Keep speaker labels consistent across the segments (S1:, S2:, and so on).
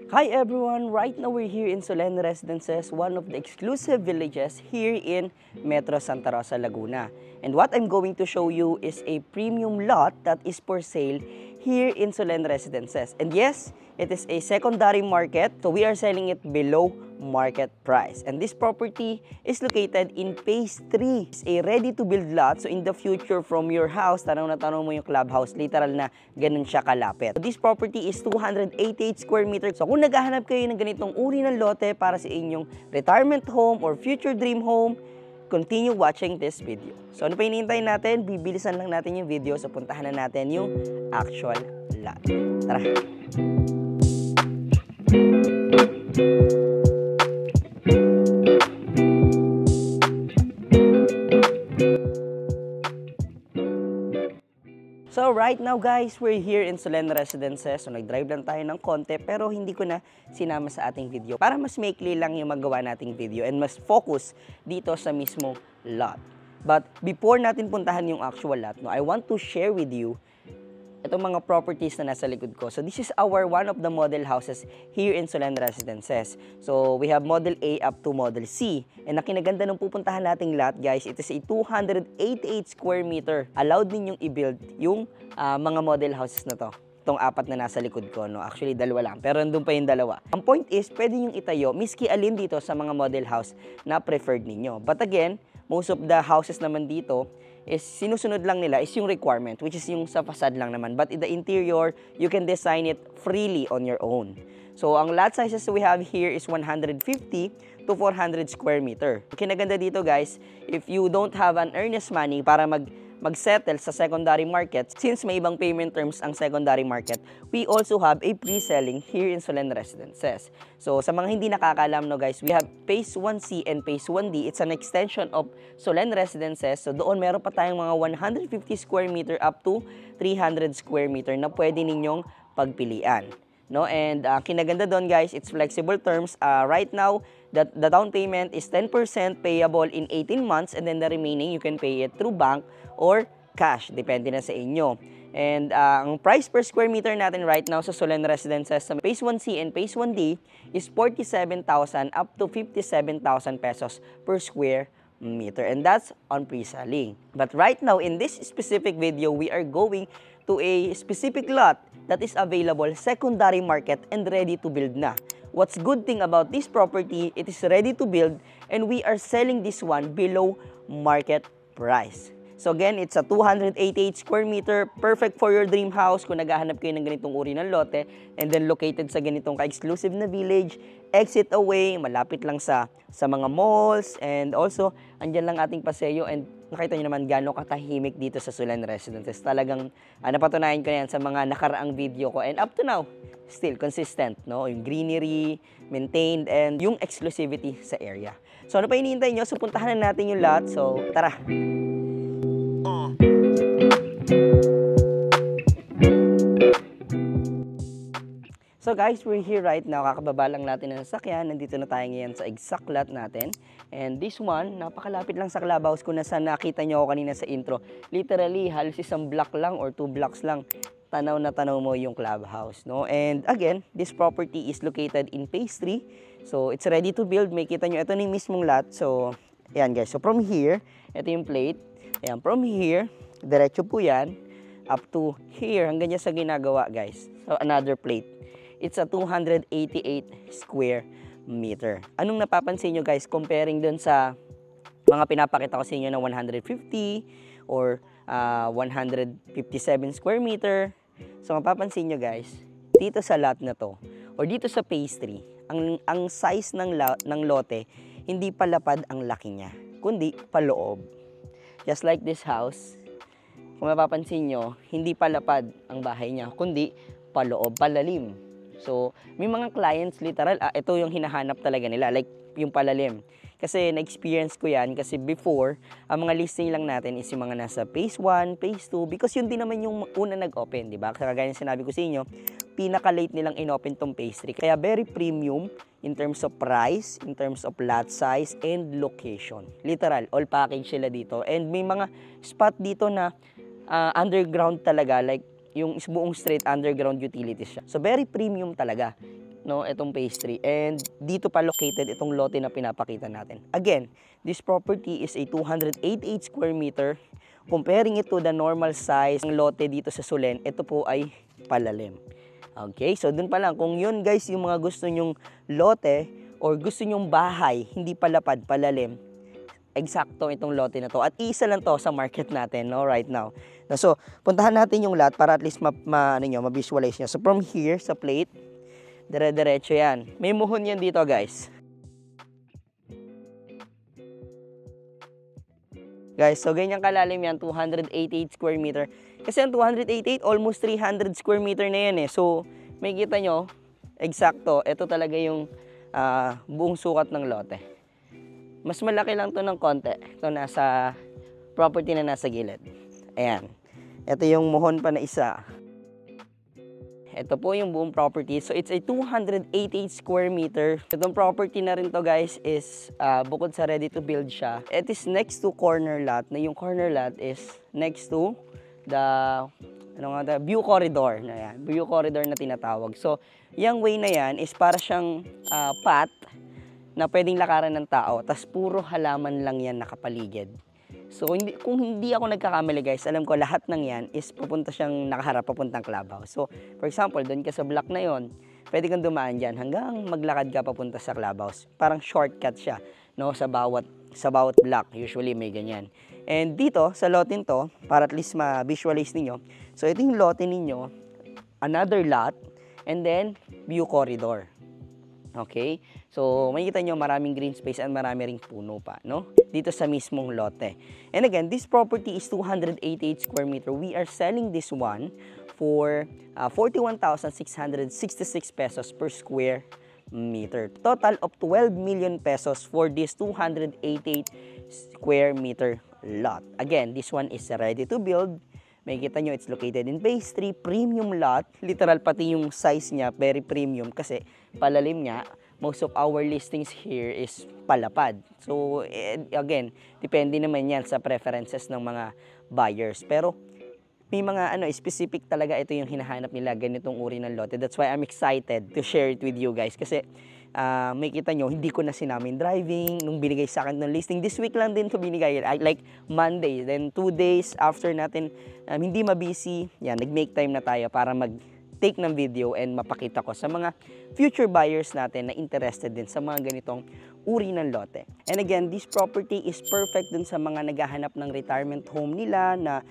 S1: Hi everyone! Right now we're here in Solen Residences, one of the exclusive villages here in Metro Santa Rosa, Laguna. And what I'm going to show you is a premium lot that is for sale here in Solen Residences. And yes, it is a secondary market, so we are selling it below market price. And this property is located in Phase 3. It's a ready-to-build lot, so in the future from your house, tanaw na tanaw mo yung clubhouse, literal na ganun siya kalapit. So this property is 288 square meters. So kung naghahanap kayo ng ganitong uri ng lote para sa inyong retirement home or future dream home, continue watching this video. So ano pa hinihintay natin? Bibilisan lang natin yung video, so puntahan na natin yung actual lot. Tara! So right now guys, we're here in Solen Residences. So nag-drive lang tayo ng konti pero hindi ko na sinama sa ating video para mas maikli lang yung magawa nating video and mas focus dito sa mismong lot. But before natin puntahan yung actual lot, I want to share with you itong mga properties na nasa likod ko. So this is one of the model houses here in Solen Residences. So we have Model A up to Model C. And ang kinaganda ng pupuntahan nating lot guys, it is a 288 square meter. Allowed ninyong i-build yung mga model houses na to. Itong apat na nasa likod ko, no? Actually, dalawa lang. Pero nandun pa yung dalawa. Ang point is, pwede nyong itayo, miski alin dito sa mga model house na preferred ninyo. But again, most of the houses naman dito, is sinusunod lang nila is yung requirement, which is yung sa facade lang naman. But in the interior, you can design it freely on your own. So, ang lot sizes we have here is 150 to 400 square meter. Kinaganda dito guys, if you don't have an earnest money para mag-settle sa secondary market, since may ibang payment terms ang secondary market, we also have a pre-selling here in Solen Residences. So, sa mga hindi nakakaalam no guys, we have Phase 1C and Phase 1D. It's an extension of Solen Residences. So, doon meron pa tayong mga 150 square meter up to 300 square meter na pwede ninyong pagpilian. No? And kinaganda doon guys, it's flexible terms. Right now, the down payment is 10% payable in 18 months and then the remaining you can pay it through bank or cash, depende na sa inyo. And ang price per square meter natin right now sa Solen Residences sa Phase 1C and Phase 1D is 47,000 up to 57,000 pesos per square meter. And that's on pre-selling. But right now, in this specific video, we are going to a specific lot that is available secondary market and ready to build na. What's good thing about this property, it is ready to build and we are selling this one below market price. So again, it's a 288 square meter, perfect for your dream house kung naghahanap kayo ng ganitong uri ng lote and then located sa ganitong ka-exclusive na village, exit away, malapit lang sa mga malls and also andyan lang ating paseo and nakita nyo naman gano'ng katahimik dito sa Solen Residences. Talagang napatunayan ko yan sa mga nakaraang video ko and up to now, still consistent, no? Yung greenery, maintained, and yung exclusivity sa area. So ano pa hinihintay nyo? So puntahan na natin yung lot. So tara! So guys, we're here right now. Kakababa lang natin ng sasakyan. Nandito na tayo ngayon sa exact lot natin. And this one, napakalapit lang sa clubhouse kung nasa nakita nyo ako kanina sa intro. Literally, halos isang block lang or 2 blocks lang. Tanaw na tanaw mo yung clubhouse, no? And again, this property is located in Phase 3. So it's ready to build. May kita nyo, ito na yung mismong lot. So, ayan guys. So from here, ito yung plate. Ayan, from here, diretso po yan. Up to here, hanggang dyan sa ginagawa guys. So another plate. It's a 288 square meter. Anong napapansin nyo guys comparing dun sa mga pinapakita ko sa inyo na 150 or 157 square meter? So mapapansin nyo guys, dito sa lot na to or dito sa Phase 3, ang size ng lote, hindi palapad ang laki niya, kundi paloob. Just like this house, kung mapapansin nyo, hindi palapad ang bahay niya, kundi paloob, palalim. So, may mga clients literal, ito yung hinahanap talaga nila, like yung palalim. Kasi na-experience ko yan kasi before, ang mga listing lang natin is yung mga nasa Phase 1, Phase 2, because yun din naman yung una nag-open, di ba? Kagaya yung sinabi ko sa inyo, pinaka-late nilang in-open tong Phase 3. Kaya very premium in terms of price, in terms of lot size, and location. Literal, all package sila dito. And may mga spot dito na underground talaga, like yung buong street underground utilities siya. So very premium talaga. no, itong phase 3. And dito pa located itong lote na pinapakita natin. Again, this property is a 288 square meter. Comparing it to the normal size ng lote dito sa Solen, ito po ay palalim. Okay, so dun pa lang, kung yun guys yung mga gusto nyong lote or gusto nyong bahay, hindi palapad, palalim, eksakto itong lote na to. At isa lang to sa market natin, no, right now. So, puntahan natin yung lot para at least ma-visualize nyo. So, from here sa plate, dire-diretso yan. May muhon yan dito, guys. Guys, so ganyan kalalim yan, 288 square meter. Kasi ang 288, almost 300 square meter na yan eh. So, may kita nyo, eksakto, ito talaga yung buong sukat ng lote. Mas malaki lang to ng konti. Ito nasa property na nasa gilid. Ayan. Ito yung muhon pa na isa. Ito po yung buong property. So, it's a 288 square meter. Itong property na rin to guys is bukod sa ready to build siya. It is next to corner lot. Na yung corner lot is next to the view corridor. Na yan. View corridor na tinatawag. So, yung way na yan is para siyang path na pwedeng lakaran ng tao. Tas puro halaman lang yan nakapaligid. So, kung hindi ako nagkakamali guys, alam ko lahat ng yan is papunta siyang nakaharap, papuntang Clubhouse. So, for example, doon ka sa block na yon, pwede kang dumaan dyan hanggang maglakad ka papunta sa Clubhouse. Parang shortcut siya, no, sa bawat block. Usually may ganyan. And dito, sa lote to, para at least ma-visualize ninyo, so ito yung lote ninyo, another lot, and then view corridor. Okay? So, makikita nyo maraming green space and marami ring puno pa, no? Dito sa mismong lote. And again, this property is 288 square meter. We are selling this one for 41,666 pesos per square meter. Total of 12 million pesos for this 288 square meter lot. Again, this one is ready to build. Makikita nyo, it's located in phase 3, premium lot. Literal, pati yung size niya, very premium kasi palalim niya. Most of our listings here is palapad. So, again, depende naman yan sa preferences ng mga buyers. Pero, may mga specific talaga ito yung hinahanap nila, ganitong uri ng lote. That's why I'm excited to share it with you guys. Kasi, makikita nyo, hindi ko na sinamin driving nung binigay sa akin ng listing. This week lang din to binigay, like Monday. Then 2 days after natin, hindi mabusy, yan, nag-make time na tayo para mag-take ng video and mapakita ko sa mga future buyers natin na interested din sa mga ganitong uri ng lote. And again, this property is perfect dun sa mga naghahanap ng retirement home nila na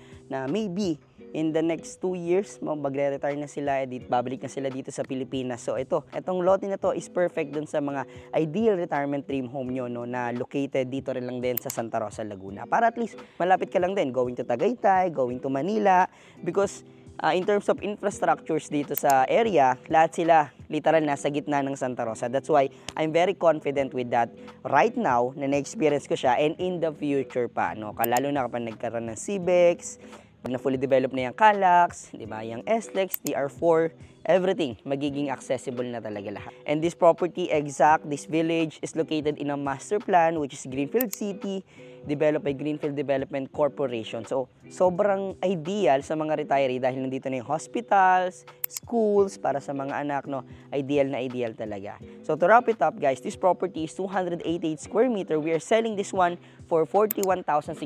S1: maybe in the next 2 years, magre-retire na sila, babalik na sila dito sa Pilipinas. So itong lote na to is perfect dun sa mga ideal retirement dream home nyo, no, na located dito rin lang din sa Santa Rosa, Laguna. Para at least malapit ka lang din, going to Tagaytay, going to Manila, because in terms of infrastructures dito sa area, lahat sila literal nasa gitna ng Santa Rosa. That's why I'm very confident with that right now na na-experience ko siya and in the future pa. No? Lalo na kapag nagkaroon ng CBEX, pag na fully developed na yung Calax, di ba, yung SLEX, DR4, everything, magiging accessible na talaga lahat. And this property, this village is located in a master plan which is Greenfield City, developed by Greenfield Development Corporation. So, sobrang ideal sa mga retiree dahil nandito na yung hospitals, schools, para sa mga anak, no? Ideal na ideal talaga. So, to wrap it up, guys, this property is 288 square meter. We are selling this one for 41,666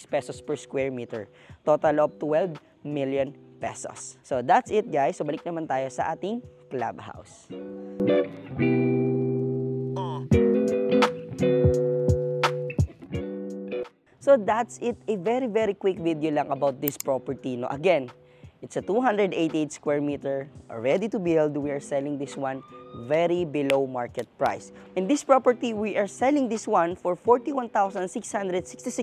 S1: pesos per square meter. Total of 12 million pesos. So, that's it, guys. So, balik naman tayo sa ating clubhouse. So that's it, a very quick video lang about this property. No? Again, it's a 288 square meter, ready to build. We are selling this one very below market price. In this property, we are selling this one for 41,666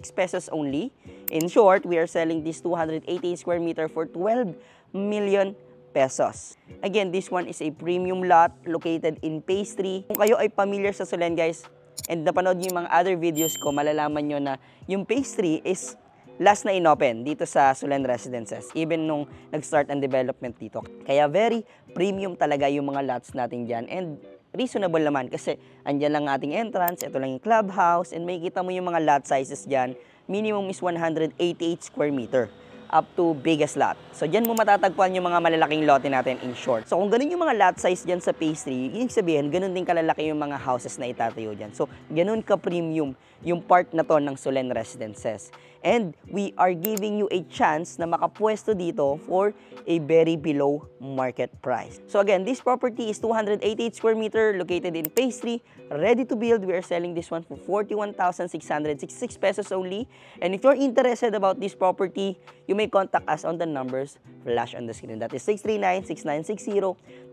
S1: pesos only. In short, we are selling this 288 square meter for 12 million pesos. Again, this one is a premium lot located in phase 3. Kung kayo ay familiar sa Solen, guys, and napanood nyo yung mga other videos ko, malalaman nyo na yung phase 3 is last na inopen dito sa Solen Residences, even nung nag-start ang development dito. Kaya very premium talaga yung mga lots natin dyan, and reasonable naman kasi andyan lang ating entrance, ito lang yung clubhouse, and makikita mo yung mga lot sizes dyan, minimum is 188 square meter. up to biggest lot. So, dyan mo matatagpuan yung mga malalaking lote natin in short. So, kung ganun yung mga lot size dyan sa phase 3, ibig sabihin, ganun din kalalaki yung mga houses na itatayo dyan. So, ganun ka-premium yung part na to ng Solen Residences. And we are giving you a chance na makapwesto dito for a very below market price. So again, this property is 288 square meter located in phase 3, ready to build. We are selling this one for 41,666 pesos only. And if you're interested about this property, you may contact us on the numbers flash on the screen. That is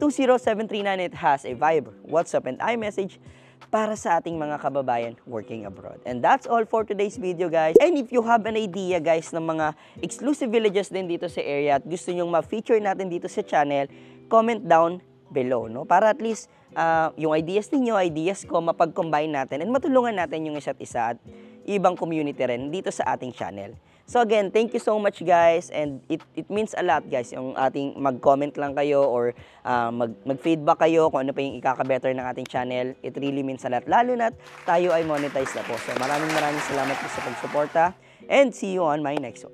S1: 639-6960-20739. It has a Viber, WhatsApp, and iMessage para sa ating mga kababayan working abroad. And that's all for today's video, guys. And if you have an idea, guys, ng mga exclusive villages din dito sa area at gusto nyong ma-feature natin dito sa channel, comment down below, no? Para at least yung ideas ninyo, ideas ko, mapag-combine natin and matulungan natin yung isa't isa at ibang community rin dito sa ating channel. So again, thank you so much, guys, and it means a lot, guys, yung ating mag-comment lang kayo or mag-feedback kayo kung ano pa yung ikaka-better ng ating channel. It really means a lot, lalo na tayo ay monetize na po. So maraming salamat po sa pagsuporta and see you on my next one.